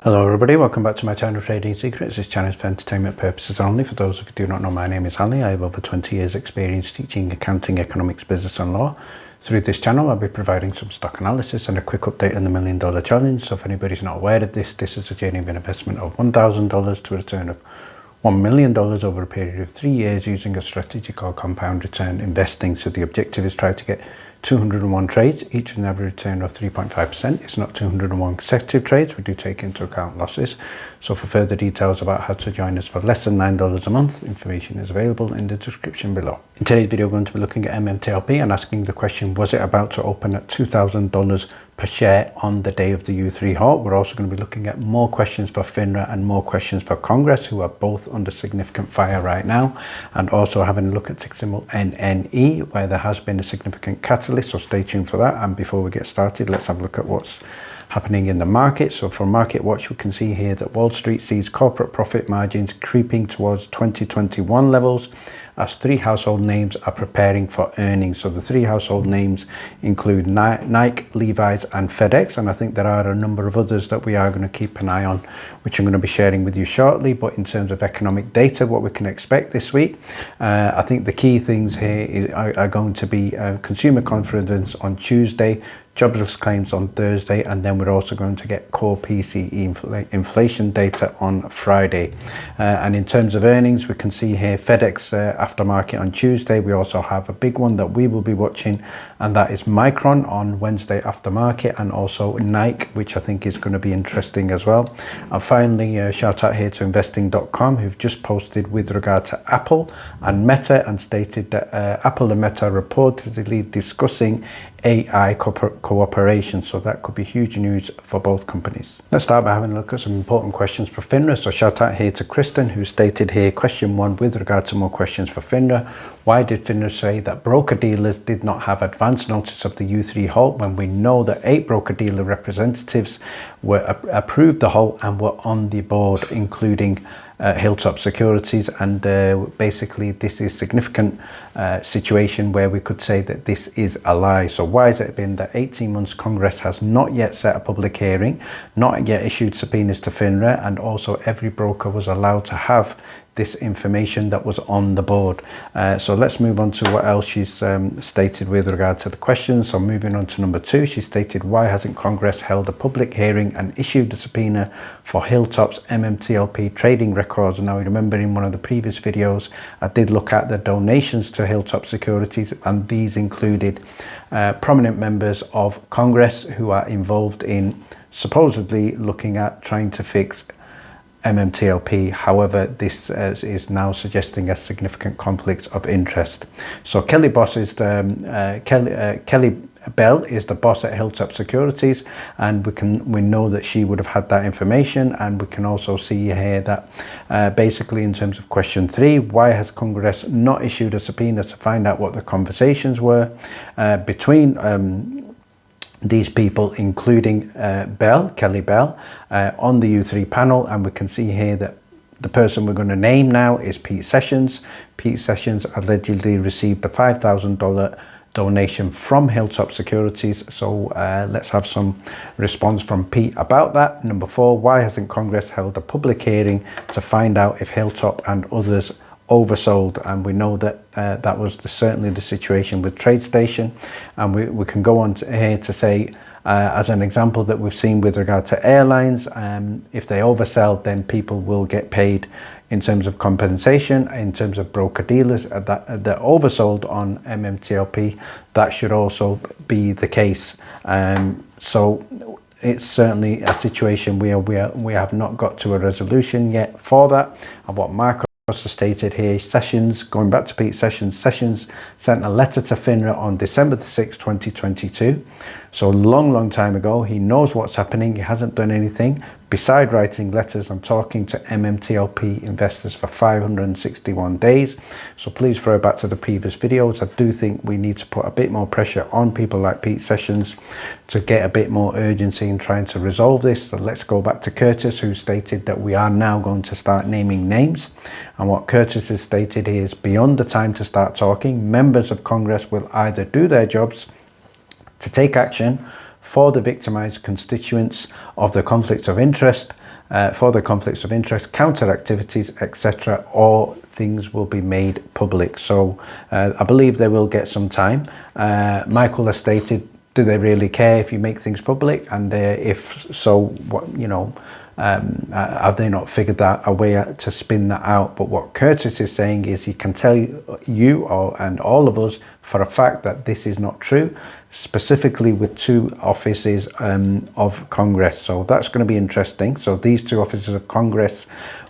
Hello everybody, welcome back to my channel Trading Secrets. This channel is for entertainment purposes only. For those of you who do not know, my name is Ali. I have over 20 years experience teaching accounting, economics, business and law. Through this channel I'll be providing some stock analysis and a quick update on the $1 Million Challenge. So if anybody's not aware of this, this is a journey of an investment of $1,000 to a return of $1 million over a period of 3 years using a strategy called compound return investing. So the objective is try to get 201 trades, each with an average return of 3.5%. It's not 201 consecutive trades, we do take into account losses. So for further details about how to join us for less than $9 a month, information is available in the description below. In today's video we're going to be looking at MMTLP and asking the question, was it about to open at $2,000 per share on the day of the U3 halt? We're also going to be looking at more questions for FINRA and more questions for Congress, who are both under significant fire right now, and also having a look at tick symbol NNE, where there has been a significant catalyst, so stay tuned for that. And before we get started, let's have a look at what's happening in the market. So for Market Watch, we can see here that Wall Street sees corporate profit margins creeping towards 2021 levels as three household names are preparing for earnings. So the three household names include Nike, Levi's and FedEx, and I think there are a number of others that we are going to keep an eye on, which I'm going to be sharing with you shortly. But in terms of economic data, what we can expect this week, I think the key things here are going to be consumer confidence on Tuesday, jobless claims on Thursday, and then we're also going to get core PCE inflation data on Friday. And in terms of earnings, we can see here FedEx aftermarket on Tuesday. We also have a big one that we will be watching, and that is Micron on Wednesday aftermarket, and also Nike, which I think is going to be interesting as well. And finally, shout out here to investing.com, who've just posted with regard to Apple and Meta and stated that Apple and Meta are reportedly discussing AI cooperation, so that could be huge news for both companies. Let's start by having a look at some important questions for FINRA. So shout out here to Kristen, who stated here, question 1, with regard to more questions for FINRA, why did FINRA say that broker dealers did not have advance notice of the U3 halt when we know that 8 broker dealer representatives were approved the halt and were on the board, including Hilltop Securities? And basically this is significant situation where we could say that this is a lie. So why has it been that 18 months Congress has not yet set a public hearing, not yet issued subpoenas to FINRA, and also every broker was allowed to have this information that was on the board? So let's move on to what else she's stated with regard to the questions. So moving on to number 2, she stated, why hasn't Congress held a public hearing and issued a subpoena for Hilltop's MMTLP trading records? And now remember, in one of the previous videos I did look at the donations to Hilltop Securities, and these included prominent members of Congress who are involved in supposedly looking at trying to fix MMTLP. However, this is now suggesting a significant conflict of interest. So Kelly Bell is the boss at Hilltop Securities, and we know that she would have had that information. And we can also see here that basically in terms of question 3, why has Congress not issued a subpoena to find out what the conversations were between these people, including Kelly Bell, on the U3 panel? And we can see here that the person we're going to name now is Pete Sessions. Pete Sessions allegedly received a $5,000 donation from Hilltop Securities. So let's have some response from Pete about that. Number 4, why hasn't Congress held a public hearing to find out if Hilltop and others oversold? And we know that that was certainly the situation with TradeStation, and we can go on here to say as an example that we've seen with regard to airlines, if they oversell, then people will get paid in terms of compensation. In terms of broker dealers that oversold on MMTLP, that should also be the case. So it's certainly a situation where we have not got to a resolution yet for that. And what Mark also stated here, Sessions, going back to Pete Sessions, Sessions sent a letter to FINRA on December the 6th, 2022. So a long time ago. He knows what's happening. He hasn't done anything beside writing letters and talking to MMTLP investors for 561 days. So please throw back to the previous videos. I do think we need to put a bit more pressure on people like Pete Sessions to get a bit more urgency in trying to resolve this. So let's go back to Curtis, who stated that we are now going to start naming names. And what Curtis has stated is, beyond the time to start talking, members of Congress will either do their jobs to take action for the victimized constituents of the conflicts of interest for the conflicts of interest, counter activities, etc. All things will be made public. So I believe they will get some time. Michael has stated, do they really care if you make things public? And if so, what, you know, have they not figured that a way to spin that out? But what Curtis is saying is he can tell you and all of us for a fact that this is not true, specifically with two offices of Congress. So that's going to be interesting. So these two offices of Congress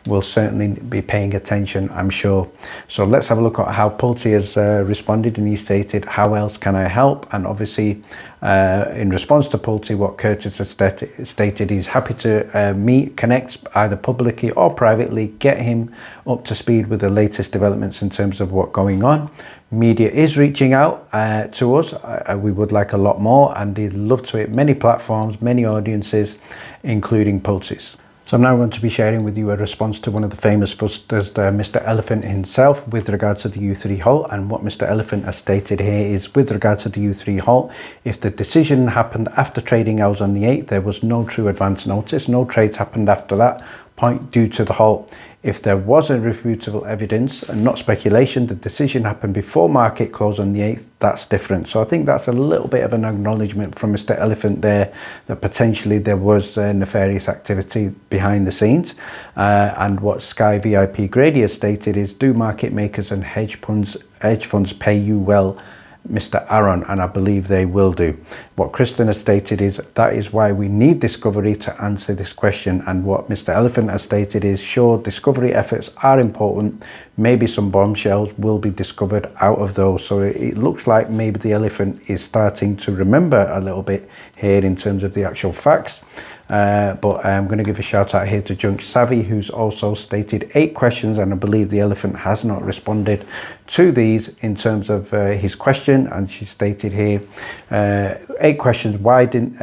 will certainly be paying attention, I'm sure. So let's have a look at how Pulte has responded, and he stated, how else can I help? And obviously in response to Pulte, what Curtis has stated, he's happy to connect either publicly or privately, get him up to speed with the latest developments in terms of what's going on. Media is reaching out to us. We would like a lot more, and he'd love to hit many platforms, many audiences, including Pulte's. So I'm now going to be sharing with you a response to one of the famous fuzzers, Mr. Elephant himself, with regard to the U3 halt. And what Mr. Elephant has stated here is, with regard to the U3 halt, if the decision happened after trading hours on the 8th, there was no true advance notice, no trades happened after that point due to the halt. If there was irrefutable evidence and not speculation, the decision happened before market close on the 8th, that's different. So I think that's a little bit of an acknowledgement from Mr. Elephant there, that potentially there was nefarious activity behind the scenes. And what Sky VIP Grady has stated is, do market makers and hedge funds pay you well, Mr. Aaron? And I believe they will do. What Kristen has stated is, that is why we need discovery to answer this question. And what Mr. Elephant has stated is, sure, discovery efforts are important. Maybe some bombshells will be discovered out of those. So it looks like maybe the elephant is starting to remember a little bit here in terms of the actual facts. But I'm going to give a shout out here to Junk Savvy, who's also stated 8 questions, and I believe the elephant has not responded to these in terms of his question. And she stated here 8 questions. Why didn't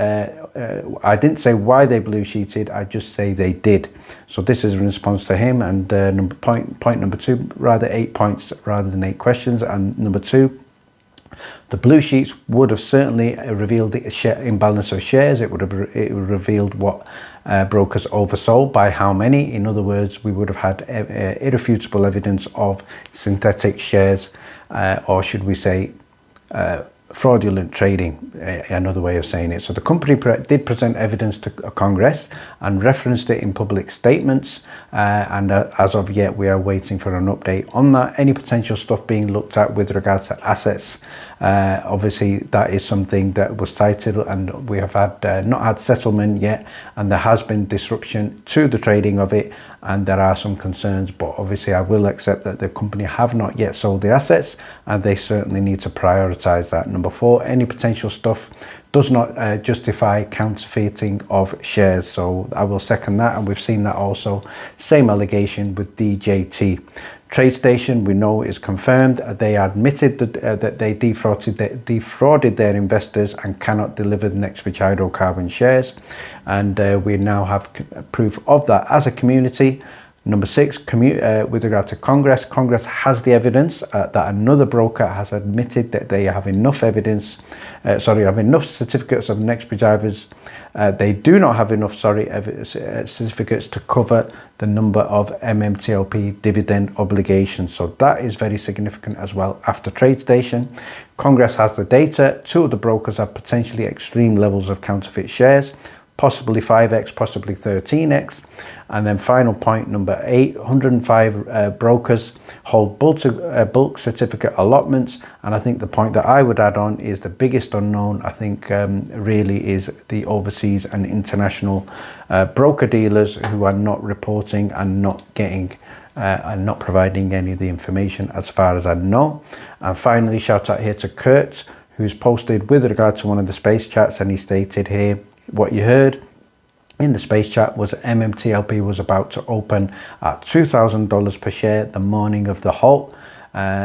I didn't say why they blue sheeted, I just say they did. So this is in response to him. And point number 2, rather 8 points rather than 8 questions. And number 2, the blue sheets would have certainly revealed the imbalance of shares. It would have revealed what brokers oversold, by how many. In other words, we would have had irrefutable evidence of synthetic shares, or should we say fraudulent trading, another way of saying it. So the company did present evidence to Congress and referenced it in public statements, and as of yet we are waiting for an update on that. Any potential stuff being looked at with regards to assets, obviously that is something that was cited, and we have had not had settlement yet, and there has been disruption to the trading of it, and there are some concerns. But obviously I will accept that the company have not yet sold the assets, and they certainly need to prioritize that. Number 4, any potential stuff does not justify counterfeiting of shares. So I will second that, and we've seen that also. Same allegation with DJT. TradeStation, we know, is confirmed. They admitted that they defrauded their investors and cannot deliver the Nextbridge hydrocarbon shares. And we now have proof of that as a community. Number 6, with regard to Congress, Congress has the evidence that another broker has admitted that they have enough evidence, have enough certificates of Nextbridge drivers. They do not have enough, certificates to cover the number of MMTLP dividend obligations. So that is very significant as well. After TradeStation, Congress has the data. 2 of the brokers have potentially extreme levels of counterfeit shares, possibly 5x, possibly 13x. And then final point, number 8, 105 brokers hold bulk certificate allotments. And I think the point that I would add on is the biggest unknown, I think, really is the overseas and international broker dealers who are not reporting and not getting and not providing any of the information as far as I know. And finally, shout out here to Kurt, who's posted with regard to one of the space chats, and he stated here, what you heard in the space chat was MMTLP was about to open at $2,000 per share the morning of the halt.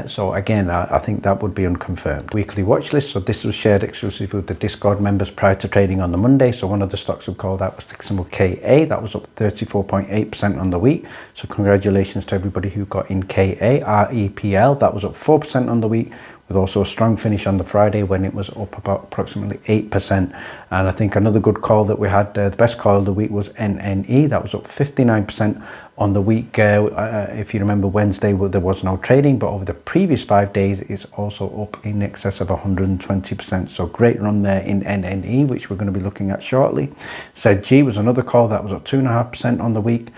So again, I think that would be unconfirmed. Weekly watch list. So this was shared exclusively with the Discord members prior to trading on the Monday. So one of the stocks we called out was ticker symbol KA. That was up 34.8% on the week. So congratulations to everybody who got in KA. REPL, that was up 4% on the week, with also a strong finish on the Friday when it was up about approximately 8%. And I think another good call that we had, the best call of the week, was NNE. That was up 59% on the week. If you remember, Wednesday there was no trading, but over the previous 5 days it's also up in excess of 120%. So great run there in NNE, which we're going to be looking at shortly. ZG was another call that was up 2.5% on the week.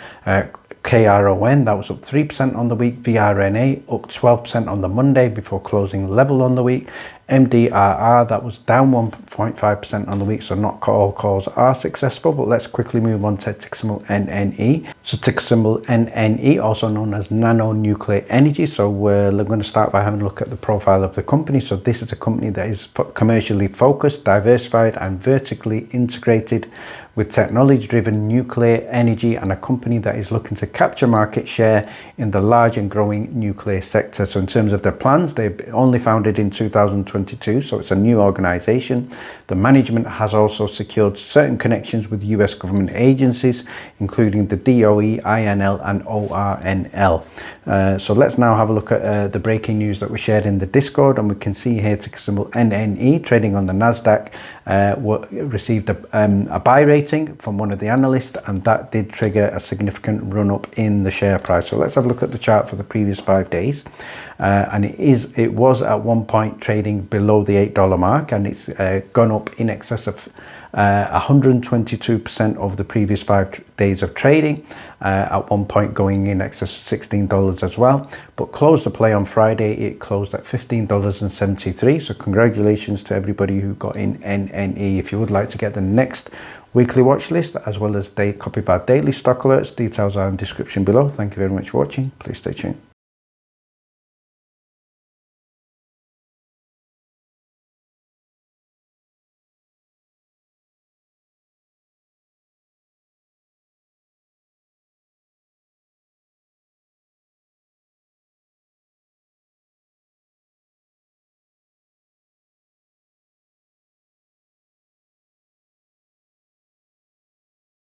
KRON, that was up 3% on the week. VRNA up 12% on the Monday before closing level on the week. MDRR, that was down 1.5% on the week, so not all calls are successful. But let's quickly move on to ticker symbol NNE. So ticker symbol NNE, also known as Nano Nuclear Energy. So we're going to start by having a look at the profile of the company. So this is a company that is commercially focused, diversified and vertically integrated with technology-driven nuclear energy, and a company that is looking to capture market share in the large and growing nuclear sector. So in terms of their plans, they're only founded in 2022, so it's a new organization. The management has also secured certain connections with US government agencies, including the DOE, INL and ORNL. So let's now have a look at the breaking news that we shared in the Discord, and we can see here ticker symbol NNE trading on the Nasdaq received a buy rating from one of the analysts, and that did trigger a significant run up in the share price. So let's have a look at the chart for the previous 5 days, and it was at one point trading below the $8 mark, and it's gone up in excess of 122% over the previous 5 days of trading, at one point going in excess of $16 as well. But closed the play on Friday, it closed at $15.73. So congratulations to everybody who got in NNE. If you would like to get the next weekly watch list as well as copy bar daily stock alerts, details are in the description below. Thank you very much for watching. Please stay tuned.